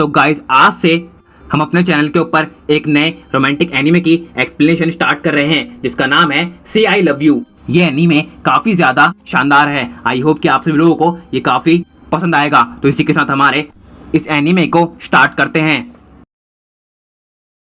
तो गाइस आज से हम अपने चैनल के ऊपर एक नए रोमांटिक एनीमे की एक्सप्लेनेशन स्टार्ट कर रहे हैं जिसका नाम है से आई लव यू। ये एनीमे काफी ज्यादा शानदार है। आई होप कि आप सभी लोगों को ये काफी पसंद आएगा। तो इसी के साथ हमारे इस एनीमे को स्टार्ट करते हैं।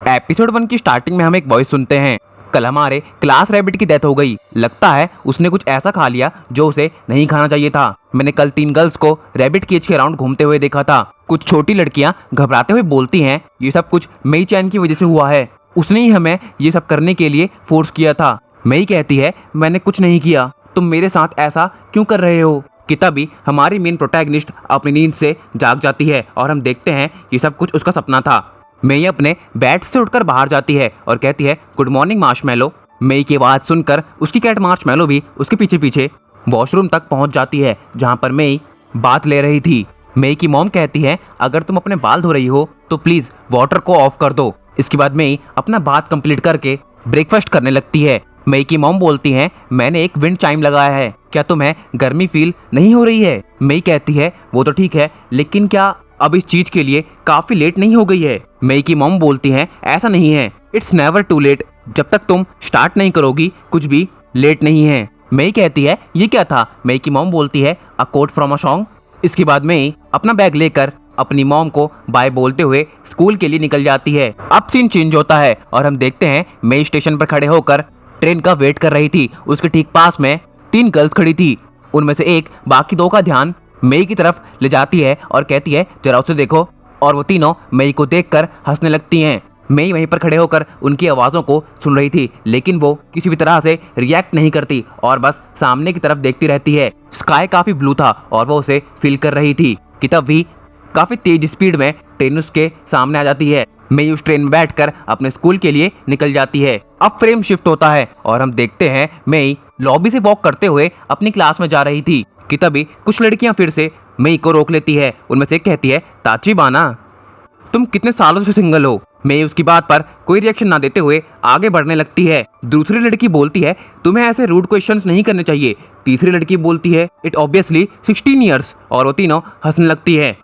एपिसोड 1 की स्टार्टिंग में हम एक वॉइस सुनते हैं। कल हमारे क्लास रैबिट की डेथ हो गई। लगता है उसने कुछ ऐसा खा लिया जो उसे नहीं खाना चाहिए था। मैंने कल 3 गर्ल्स को रैबिट केज के अराउंड घूमते हुए देखा था। कुछ छोटी लड़कियां घबराते हुए बोलती हैं ये सब कुछ मेई चैन की वजह से हुआ है। उसने ही हमें ये सब करने के लिए फोर्स किया था। मेई कहती है मैंने कुछ नहीं किया, तुम मेरे साथ ऐसा क्यों कर रहे हो। कि तभी हमारी मेन प्रोटैगनिस्ट अपनी नींद से जाग जाती है और हम देखते हैं ये सब कुछ उसका सपना था। मेई अपने बेड से उठकर बाहर जाती है और कहती है गुड मॉर्निंग मार्शमैलो। मेई की आवाज़ सुनकर उसकी कैट मार्शमैलो भी उसके पीछे पीछे वॉशरूम तक पहुंच जाती है जहां पर मेई बात ले रही थी। मेई की मॉम कहती है अगर तुम अपने बाल धो रही हो तो प्लीज़ वाटर को ऑफ कर दो। इसके बाद मेई अपना बात कंप्लीट करके ब्रेकफास्ट करने लगती है। मेई की मॉम बोलती है मैंने एक विंड चाइम लगाया है, क्या तुम्हें गर्मी फील नहीं हो रही है। मेई कहती है वो तो ठीक है, लेकिन क्या अब इस चीज के लिए काफी लेट नहीं हो गई है। मेई की मॉम बोलती है ऐसा नहीं है, इट्स नेवर टू लेट। जब तक तुम स्टार्ट नहीं करोगी कुछ भी लेट नहीं है। मेई कहती है ये क्या था। मेई की मॉम बोलती है अ कोट फ्रॉम अ सॉन्ग। इसके बाद मेई अपना बैग लेकर अपनी मॉम को बाय बोलते हुए स्कूल के लिए निकल जाती है। अब सीन चेंज होता है और हम देखते हैं मेई स्टेशन पर खड़े होकर ट्रेन का वेट कर रही थी। उसके ठीक पास में 3 गर्ल्स खड़ी थी। उनमें से एक बाकी 2 का ध्यान मेई की तरफ ले जाती है और कहती है जरा उसे देखो। और वो तीनों मेई को देखकर हंसने लगती हैं। मेई वहीं पर खड़े होकर उनकी आवाज़ों को सुन रही थी, लेकिन वो किसी भी तरह से रिएक्ट नहीं करती और बस सामने की तरफ देखती रहती है। स्काई काफ़ी ब्लू था और वो उसे फील कर रही थी कि तभी काफ़ी तेज स्पीड में ट्रेन उसके सामने आ जाती है। मेई उस ट्रेन में बैठकर अपने स्कूल के लिए निकल जाती है। अब फ्रेम शिफ्ट होता है और हम देखते हैं मेई लॉबी से वॉक करते हुए अपनी क्लास में जा रही थी कि तभी कुछ लड़कियां फिर से मेई को रोक लेती है। उनमें से एक कहती है ताचिबाना तुम कितने सालों से सिंगल हो। मेई उसकी बात पर कोई रिएक्शन ना देते हुए आगे बढ़ने लगती है। दूसरी लड़की बोलती है तुम्हें ऐसे रूड क्वेश्चंस नहीं करने चाहिए। तीसरी लड़की बोलती है इट ऑब्वियसली 16 ईयर्स और वो तीनों हंसने लगती है।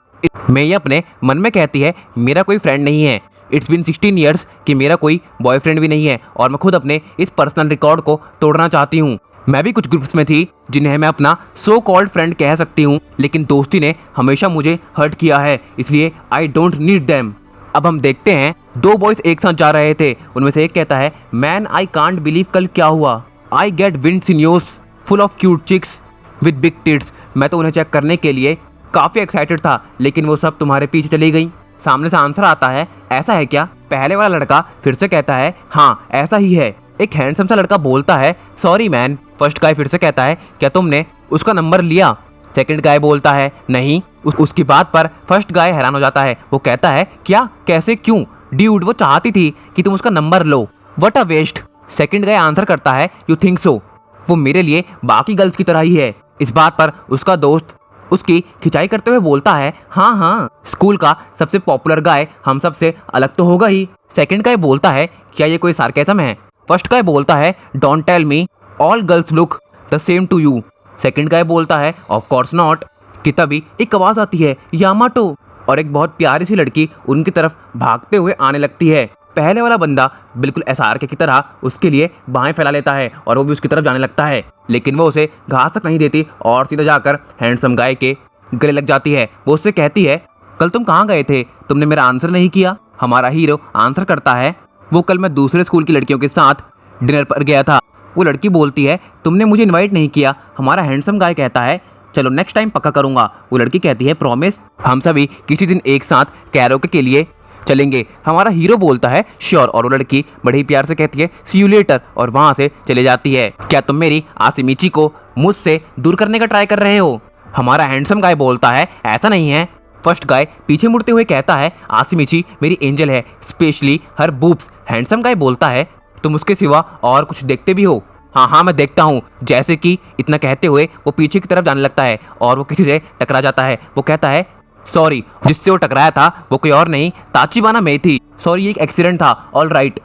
मेई अपने मन में कहती है मेरा कोई फ्रेंड नहीं है। इट्स बिन 16 ईयर्स कि मेरा कोई बॉयफ्रेंड भी नहीं है और मैं खुद अपने इस पर्सनल रिकॉर्ड को तोड़ना चाहती हूँ। मैं भी कुछ ग्रुप्स में थी जिन्हें मैं अपना सो कॉल्ड फ्रेंड कह सकती हूँ, लेकिन दोस्ती ने हमेशा मुझे हर्ट किया है, इसलिए आई डोंट नीड देम। अब हम देखते हैं 2 बॉयज एक साथ जा रहे थे। उनमें से एक कहता है मैन आई कांट बिलीव कल क्या हुआ। I get wind seniors full of cute chicks with big tits. मैं तो उन्हें चेक करने के लिए काफ़ी एक्साइटेड था, लेकिन वो सब तुम्हारे पीछे चली गई। सामने से आंसर आता है ऐसा है क्या। पहले वाला लड़का फिर से कहता है हाँ ऐसा ही है। एक हैंडसम सा लड़का बोलता है सॉरी मैन। फर्स्ट गाय फिर से कहता है क्या तुमने उसका नंबर लिया। सेकंड गाय बोलता है नहीं। उसकी बात पर फर्स्ट गाय हैरान हो जाता है। वो कहता है क्या, कैसे, क्यों। ड्यूड वो चाहती थी कि तुम उसका नंबर लो। What a waste. Second guy answer करता है यू थिंक सो। वो मेरे लिए बाकी गर्ल्स की तरह ही है। इस बात पर उसका दोस्त उसकी खिंचाई करते हुए बोलता है हाँ हाँ स्कूल का सबसे पॉपुलर गाय हम सब से अलग तो होगा ही। सेकंड गाय बोलता है क्या ये कोई सार्केज्म है। फर्स्ट गाय बोलता है don't tell me all girls look the same to you. Second guy बोलता है ऑफ कोर्स नॉट। कि तभी एक आवाज़ आती है यामाटो और एक बहुत प्यारी सी लड़की उनकी तरफ भागते हुए आने लगती है। पहले वाला बंदा बिल्कुल SRK की तरह उसके लिए बाहें फैला लेता है और वो भी उसकी तरफ जाने लगता है, लेकिन वो उसे घास तक नहीं देती और सीधा जाकर हैंडसम गाय के गले लग जाती है। वो उससे कहती है कल तुम कहाँ गए थे, तुमने मेरा आंसर नहीं किया। हमारा हीरो आंसर करता है वो कल मैं दूसरे स्कूल की लड़कियों के साथ डिनर पर गया था। वो लड़की बोलती है तुमने मुझे इनवाइट नहीं किया। हमारा हैंडसम गाय कहता है चलो नेक्स्ट टाइम पक्का करूंगा। वो लड़की कहती है प्रॉमिस, हम सभी किसी दिन एक साथ कैरोके के लिए चलेंगे। हमारा हीरो बोलता है श्योर और वो लड़की बड़ी प्यार से कहती है सी यू लेटर और वहां से चले जाती है। क्या तुम मेरी आसिमिची को मुझसे दूर करने का ट्राई कर रहे हो। हमारा हैंडसम गाय बोलता है ऐसा नहीं है। फर्स्ट गाय पीछे मुड़ते हुए कहता है आसिमिची मेरी एंजल है, स्पेशली हर बूब्स। हैंडसम गाय बोलता है तुम उसके सिवा और कुछ देखते भी हो। हाँ हाँ मैं देखता हूँ। जैसे कि इतना कहते हुए वो पीछे की तरफ जाने लगता है और वो किसी से टकरा जाता है। वो कहता है सॉरी, जिससे वो टकराया था वो कोई और नहीं ताचिबाना मेई थी। सॉरी ये एक एक्सीडेंट था। All right.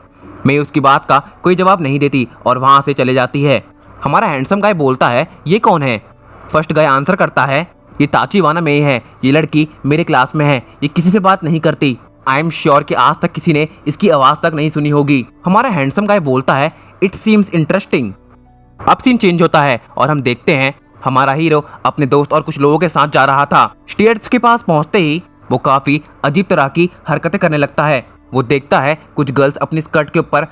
मेई उसकी बात का कोई जवाब नहीं देती और वहाँ से चले जाती है। हमारा हैंडसम गाय बोलता है ये कौन है। फर्स्ट गाय आंसर करता है ये ताचीवाना मेई है, ये लड़की मेरे क्लास में है, ये किसी से बात नहीं करती। आई एम श्योर कि आज तक किसी ने इसकी आवाज तक नहीं सुनी होगी। हमारा हैंडसम गाय बोलता है इट सीम्स इंटरेस्टिंग। अब सीन चेंज होता है और हम देखते हैं हमारा हीरो अपने दोस्त और कुछ लोगों के साथ जा रहा था। स्टेयर्स के पास पहुंचते ही वो काफी अजीब तरह की हरकतें करने लगता है। वो देखता है कुछ गर्ल्स अपनी स्कर्ट के ऊपर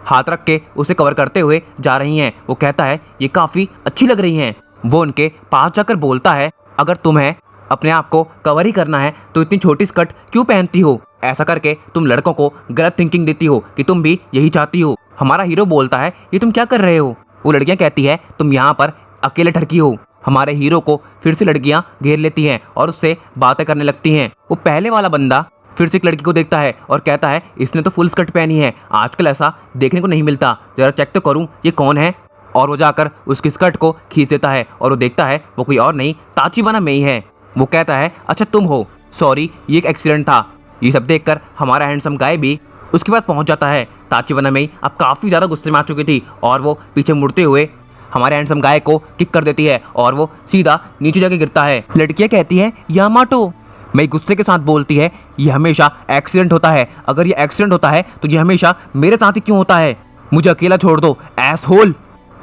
हाथ रख के उसे कवर करते हुए जा रही हैं। वो कहता है ये काफी अच्छी लग रही हैं। वो उनके पास जाकर बोलता है अगर तुम्हें अपने आप को कवर ही करना है तो इतनी छोटी स्कर्ट क्यों पहनती हो? ऐसा करके तुम लड़कों को गलत थिंकिंग देती हो कि तुम भी यही चाहती हो। हमारा हीरो बोलता है ये तुम क्या कर रहे हो? वो लड़कियां कहती है तुम यहाँ पर अकेले ठरकी हो। हमारे हीरो को फिर से लड़कियां घेर लेती हैं और उससे बातें करने लगती हैं। वो पहले वाला बंदा फिर से एक लड़की को देखता है और कहता है इसने तो फुल स्कर्ट पहनी है, आजकल ऐसा देखने को नहीं मिलता, जरा चेक तो करूं ये कौन है। और वो जाकर उसकी स्कर्ट को खींच देता है और वो देखता है वो कोई और नहीं ताचीवाना मेई है। वो कहता है अच्छा तुम हो, सॉरी ये एक एक्सीडेंट था। ये सब देखकर हमारा हैंडसम गाय भी उसके पास पहुंच जाता है। ताचीवाना मेई अब काफ़ी ज़्यादा गुस्से में आ चुकी थी और वो पीछे मुड़ते हुए हमारे हैंडसम गाय को किक कर देती है और वो सीधा नीचे जाके गिरता है। लड़कियां कहती है यामाटो। मैं गुस्से के साथ बोलती है ये हमेशा एक्सीडेंट होता है, अगर ये एक्सीडेंट होता है तो ये हमेशा मेरे साथ ही क्यों होता है? मुझे अकेला छोड़ दो एसहोल।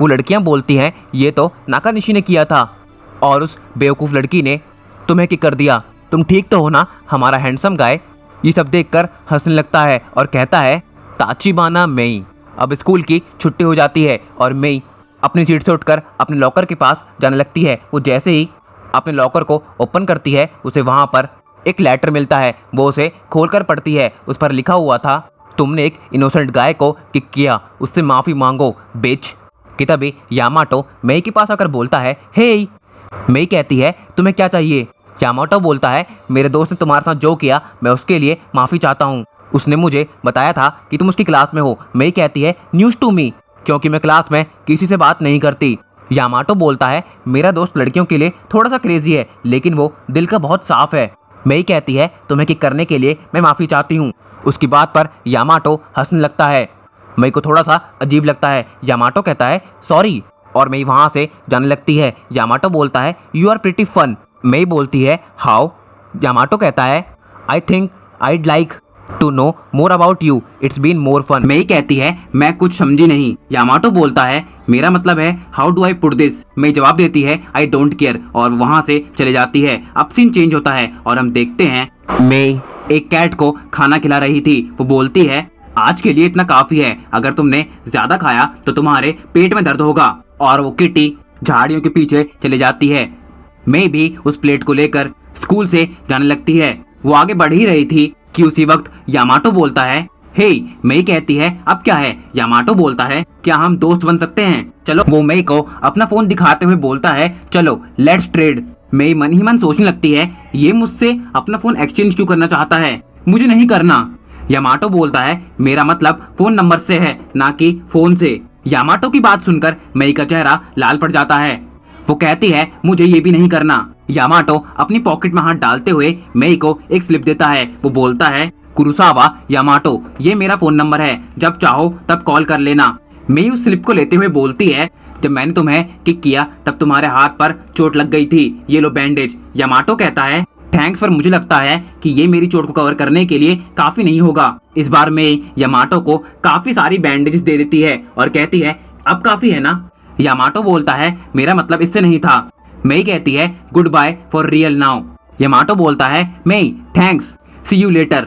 वो लड़कियां बोलती हैं ये तो नाकानिशी ने किया था और उस बेवकूफ़ लड़की ने तुम्हें किक कर दिया, तुम ठीक तो हो ना? हमारा हैंडसम गाय ये सब देखकर हंसने लगता है और कहता है ताचीवाना मेई। अब स्कूल की छुट्टी हो जाती है और मेई अपनी सीट से उठकर अपने लॉकर के पास जाने लगती है। वो जैसे ही अपने लॉकर को ओपन करती है उसे वहाँ पर एक लेटर मिलता है। वो उसे खोलकर पढ़ती है। उस पर लिखा हुआ था तुमने एक इनोसेंट गाय को किक किया, उससे माफ़ी मांगो बिच। कि तभी यामाटो मेई के पास आकर बोलता है हे। मेई कहती है तुम्हें क्या चाहिए? यामाटो बोलता है मेरे दोस्त ने तुम्हारे साथ जो किया मैं उसके लिए माफ़ी चाहता हूँ, उसने मुझे बताया था कि तुम उसकी क्लास में हो। मेई कहती है न्यूज़ टू मी, क्योंकि मैं क्लास में किसी से बात नहीं करती। यामाटो बोलता है मेरा दोस्त लड़कियों के लिए थोड़ा सा क्रेजी है लेकिन वो दिल का बहुत साफ है। मेई कहती है तुम्हें किक करने के लिए मैं माफ़ी चाहती हूँ। उसकी बात पर यामाटो हंसने लगता है। मेई को थोड़ा सा अजीब लगता है। यामाटो कहता है सॉरी और मेई वहाँ से जाने लगती है। यामाटो बोलता है you are pretty fun. Mei बोलती है हाउ? यामाटो कहता है I think I'd like to know more about you, it's been more fun. Mei कहती है मैं कुछ समझी नहीं। यामाटो बोलता है मेरा मतलब है how do I put this. Mei जवाब देती है आई डोंट केयर और वहां से चले जाती है। अब सीन चेंज होता है और हम देखते हैं मेई एक कैट को खाना खिला रही थी। वो बोलती है आज के लिए इतना काफी है, अगर तुमने ज्यादा खाया तो तुम्हारे पेट में दर्द होगा। और वो किटी झाड़ियों के पीछे चले जाती है। मेई भी उस प्लेट को लेकर स्कूल से जाने लगती है। वो आगे बढ़ ही रही थी कि उसी वक्त यामाटो बोलता है हे। मेई कहती है अब क्या है? यामाटो बोलता है क्या हम दोस्त बन सकते हैं? चलो। वो मेई को अपना फोन दिखाते हुए बोलता है चलो लेट्स ट्रेड। मेई मन ही मन सोचने लगती है ये मुझसे अपना फोन एक्सचेंज क्यों करना चाहता है, मुझे नहीं करना। यामाटो बोलता है मेरा मतलब फोन नंबर से है ना कि फोन से। यामाटो की बात सुनकर मेई का चेहरा लाल पड़ जाता है। वो कहती है मुझे ये भी नहीं करना। यामाटो अपनी पॉकेट में हाथ डालते हुए मेई को एक स्लिप देता है। वो बोलता है कुरुसावा यामाटो, ये मेरा फोन नंबर है, जब चाहो तब कॉल कर लेना। मेई उस स्लिप को लेते हुए बोलती है जब मैंने तुम्हें किक किया तब तुम्हारे हाथ पर चोट लग गई थी, ये लो बैंडेज। यामाटो कहता है थैंक्स, पर मुझे लगता है कि ये मेरी चोट को कवर करने के लिए काफी नहीं होगा। इस बार मेई यामाटो को काफी सारी बैंडेजेस दे देती है और कहती है अब काफी है ना? यामाटो बोलता है मेरा मतलब इससे नहीं था। मेई कहती है goodbye for real now. Yamato बोलता है Mei thanks, see you later.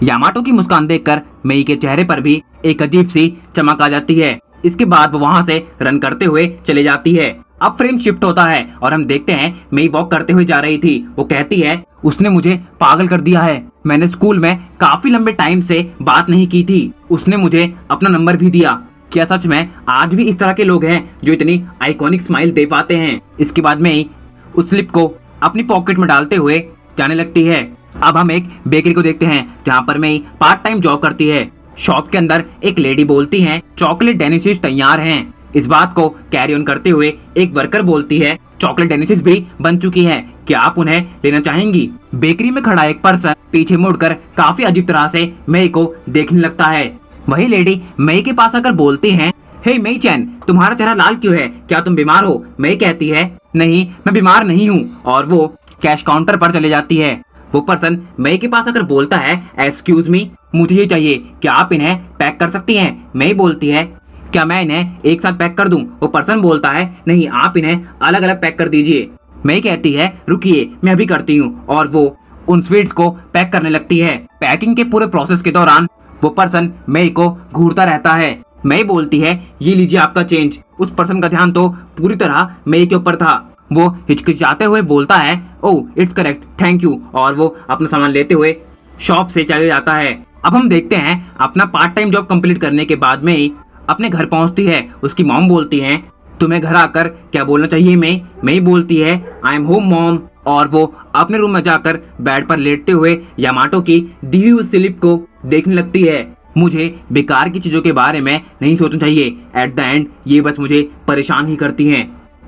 Yamato की मुस्कान देखकर मेई के चेहरे पर भी एक अजीब सी चमक आ जाती है। इसके बाद वो वहां से रन करते हुए चले जाती है। अब फ्रेम शिफ्ट होता है और हम देखते हैं मेई वॉक करते हुए जा रही थी। वो कहती है उसने मुझे पागल कर दिया है, मैंने स्कूल में काफी लंबे टाइम से बात नहीं की थी, उसने मुझे अपना नंबर भी दिया। क्या सच में आज भी इस तरह के लोग हैं जो इतनी आइकॉनिक स्माइल दे पाते हैं? इसके बाद मेई उस स्लिप को अपनी पॉकेट में डालते हुए जाने लगती है। अब हम एक बेकरी को देखते हैं जहाँ पर मेई पार्ट टाइम जॉब करती है। शॉप के अंदर एक लेडी बोलती है चॉकलेट डेनिसेस तैयार हैं। इस बात को कैरी ऑन करते हुए एक वर्कर बोलती है चॉकलेट डेनिसेस भी बन चुकी है, क्या आप उन्हें लेना चाहेंगी? बेकरी में खड़ा एक पर्सन पीछे मुड़कर काफी अजीब तरह से मेई को देखने लगता है। वही लेडी मेई के पास आकर बोलती है हे मेई चैन, तुम्हारा चेहरा लाल क्यों है, क्या तुम बीमार हो? मेई कहती है नहीं मैं बीमार नहीं हूँ और वो कैश काउंटर पर चले जाती है। वो पर्सन मई के पास आकर बोलता है, एक्सक्यूज मी, मुझे ये चाहिए, क्या आप इन्हें पैक कर सकती हैं? मई बोलती है, क्या मैं इन्हें एक साथ पैक कर दूं? वो पर्सन बोलता है, नहीं, आप इन्हें अलग अलग पैक कर दीजिए। मई कहती है, रुकिए, मैं अभी करती हूँ, और वो उन स्वीट्स को पैक करने लगती है। पैकिंग के पूरे प्रोसेस के दौरान वो पर्सन मई को घूरता रहता है। मई बोलती है, ये लीजिए आपका चेंज। उस पर्सन का ध्यान तो पूरी तरह मई के ऊपर था। वो हिचकिचाते हुए बोलता है, oh it's correct, thank you, और वो अपना सामान लेते हुए शॉप से चले जाता है। अब हम देखते हैं अपना पार्ट टाइम जॉब कंप्लीट करने के बाद मई अपने घर पहुंचती है। उसकी मॉम बोलती है, तुम्हें घर आकर क्या बोलना चाहिए? मई बोलती है, आई एम होम मॉम, और वो अपने रूम में जाकर बेड पर लेटते हुए यामाटो की दी हुई स्लिप को देखने लगती है। मुझे बेकार की चीजों के बारे में नहीं सोचना चाहिए, एट द एंड ये बस मुझे परेशान ही करती हैं।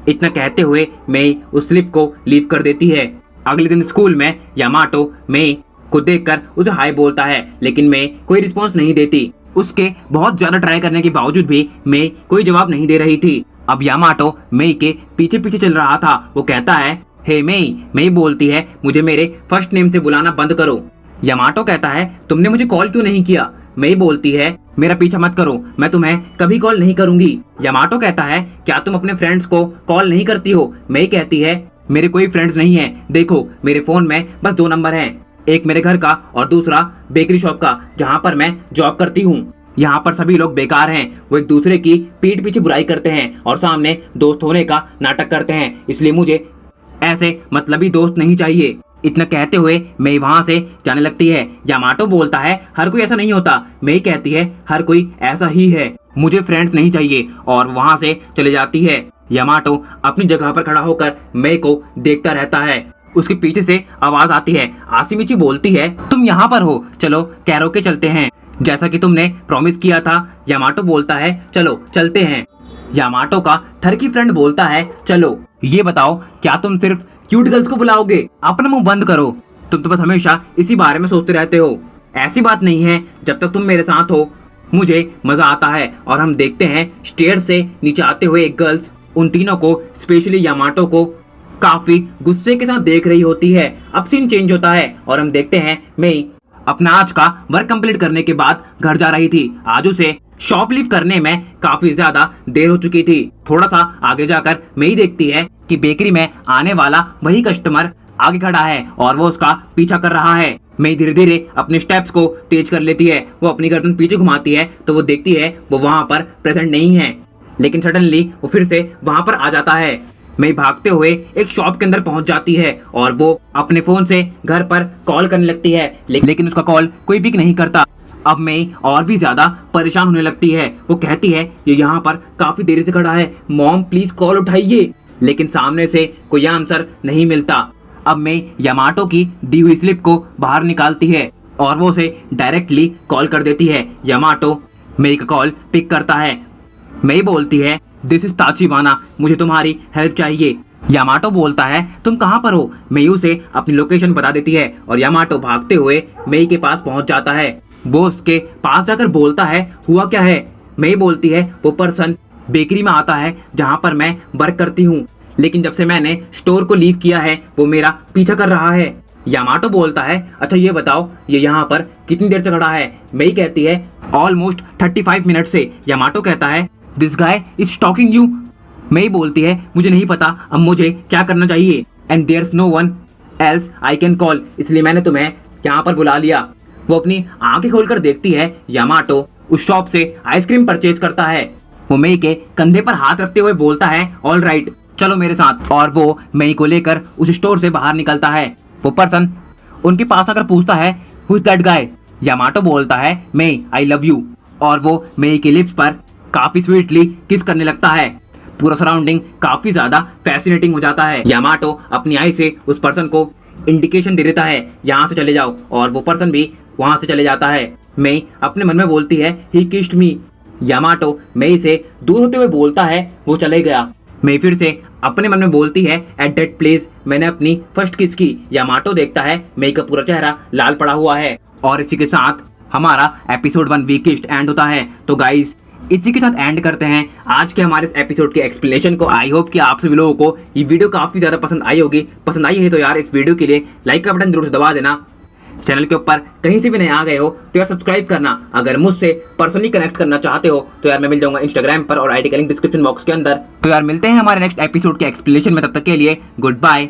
इतना कहते हुए मई उस स्लिप को लीव कर देती है। अगले दिन स्कूल में यामाटो मई को देखकर उसे हाय बोलता है, लेकिन मई कोई रिस्पॉन्स नहीं देती। उसके बहुत ज्यादा ट्राई करने के बावजूद भी मई कोई जवाब नहीं दे रही थी। अब यामाटो मई के पीछे पीछे चल रहा था। वो कहता है, हे मई बोलती है, मुझे मेरे फर्स्ट नेम से बुलाना बंद करो। यामाटो कहता है, तुमने मुझे कॉल क्यों नहीं किया? मई बोलती है, मेरा पीछा मत करो, मैं तुम्हें कभी कॉल नहीं करूंगी। यामाटो कहता है, क्या तुम अपने फ्रेंड्स को कॉल नहीं करती हो? मई कहती है, मेरे कोई फ्रेंड्स नहीं है, देखो मेरे फोन में बस 2 नंबर हैं, एक मेरे घर का और दूसरा बेकरी शॉप का, जहाँ पर मैं जॉब करती हूँ। यहाँ पर सभी लोग बेकार हैं, वो एक दूसरे की पीठ पीछे बुराई करते हैं और सामने दोस्त होने का नाटक करते हैं, इसलिए मुझे ऐसे मतलबी दोस्त नहीं चाहिए। इतना कहते हुए मई वहां से जाने लगती है। यामाटो बोलता है, हर कोई ऐसा नहीं होता। मई कहती है, हर कोई ऐसा ही है, मुझे फ्रेंड्स नहीं चाहिए, और वहां से चले जाती है। यामाटो अपनी जगह पर खड़ा होकर मई को देखता रहता है। उसके पीछे से आवाज आती है। आसिमिची बोलती है, तुम यहाँ पर हो, चलो कैरोके चलते हैं, जैसा कि तुमने प्रॉमिस किया था। यामाटो बोलता है, चलो चलते हैं। यामाटो का ठरकी फ्रेंड बोलता है, चलो ये बताओ, क्या तुम सिर्फ क्यूट गर्ल्स को बुलाओगे? अपना मुंह बंद करो, तुम तो बस हमेशा इसी बारे में सोचते रहते हो। ऐसी बात नहीं है, जब तक तुम मेरे साथ हो मुझे मजा आता है। और हम देखते हैं स्टेयर से नीचे आते हुए एक गर्ल्स उन तीनों को, स्पेशली यामाटो को काफी गुस्से के साथ देख रही होती है। अब सीन चेंज होता है और हम देखते हैं मई अपना आज का वर्क कंप्लीट करने के बाद घर जा रही थी। आज उसे शॉप लीव करने में काफी ज्यादा देर हो चुकी थी। थोड़ा सा आगे जाकर मई देखती है कि बेकरी में आने वाला वही कस्टमर आगे खड़ा है और वो उसका पीछा कर रहा है। मई धीरे धीरे अपने स्टेप्स को तेज कर लेती है। वो अपनी गर्दन पीछे घुमाती है तो वो देखती है वो वहां पर प्रेजेंट नहीं है, लेकिन सडनली वो फिर से वहां पर आ जाता है। मई भागते हुए एक शॉप के अंदर पहुंच जाती है और वो अपने फोन से घर पर कॉल करने लगती है, लेकिन उसका कॉल कोई पिक नहीं करता। अब मई और भी ज्यादा परेशान होने लगती है। वो कहती है, ये यहाँ पर काफी देरी से खड़ा है, मॉम प्लीज कॉल उठाइए, लेकिन सामने से कोई आंसर नहीं मिलता। अब मई यामाटो की दी हुई स्लिप को बाहर निकालती है और वो उसे डायरेक्टली कॉल कर देती है। यामाटो मई का कॉल पिक करता है। मई बोलती है, दिस इज ताचिबाना, मुझे तुम्हारी हेल्प चाहिए। यामाटो बोलता है, तुम कहाँ पर हो? मई उसे अपनी लोकेशन बता देती है और यामाटो भागते हुए मई के पास पहुंच जाता है। वो उसके पास जाकर बोलता है, हुआ क्या है? मई बोलती है, वो पर्सन बेकरी में आता है जहाँ पर मैं वर्क करती हूँ, लेकिन जब से मैंने स्टोर को लीव किया है वो मेरा पीछा कर रहा है। यामाटो बोलता है, अच्छा ये बताओ ये यहाँ पर कितनी देर से खड़ा है? मई कहती है, ऑलमोस्ट 35 मिनट से। यामाटो कहता है, this guy is stalking you. मई बोलती है, मुझे नहीं पता अब मुझे क्या करना चाहिए, and there's no one else I can call, इसलिए मैंने तुम्हें यहाँ पर बुला लिया। वो अपनी आंखें खोलकर देखती है। यामाटो उस शॉप से आइसक्रीम परचेज करता है। वो मई के कंधे पर हाथ रखते हुए बोलता है, ऑल राइट, चलो मेरे साथ, और वो मई को लेकर उस स्टोर से बाहर निकलता है। वो पर्सन उनके पास आकर पूछता है, who is that guy? Yamato बोलता है, मई आई लव यू, और वो मई के लिप्स पर काफी स्वीटली किस करने लगता है। पूरा सराउंडिंग काफी ज्यादा फैसिनेटिंग हो जाता है। यामाटो अपनी आई से उस पर्सन को इंडिकेशन दे देता है, यहाँ से चले जाओ, और वो पर्सन भी वहां से चले जाता है। मई अपने मन में बोलती है, ही किस्ड मी। यामाटो मई से दूर होते हुए बोलता है, वो चले गया। मई फिर से अपने मन में बोलती है, एट दैट प्लेस मैंने अपनी फर्स्ट किस की। यामाटो देखता है मई का पूरा चेहरा लाल पड़ा हुआ है। और इसी के साथ हमारा एपिसोड 1 वी किस्ड एंड होता है। तो गाइस, इसी के साथ एंड करते हैं आज के हमारे इस एपिसोड के एक्सप्लेनेशन को। आई होप कि आप सभी लोगों को ये वीडियो काफी ज्यादा पसंद आई होगी। पसंद आई है तो यार इस वीडियो के लिए लाइक का बटन जरूर से दबा देना। चैनल के ऊपर कहीं से भी नहीं आ गए हो तो यार सब्सक्राइब करना। अगर मुझसे पर्सनली कनेक्ट करना चाहते हो तो यार मैं मिल जाऊंगा इंस्टाग्राम पर और आईडी का लिंक डिस्क्रिप्शन बॉक्स के अंदर। तो यार मिलते हैं हमारे नेक्स्ट एपिसोड के एक्सप्लेनेशन में, तब तक के लिए गुड बाय।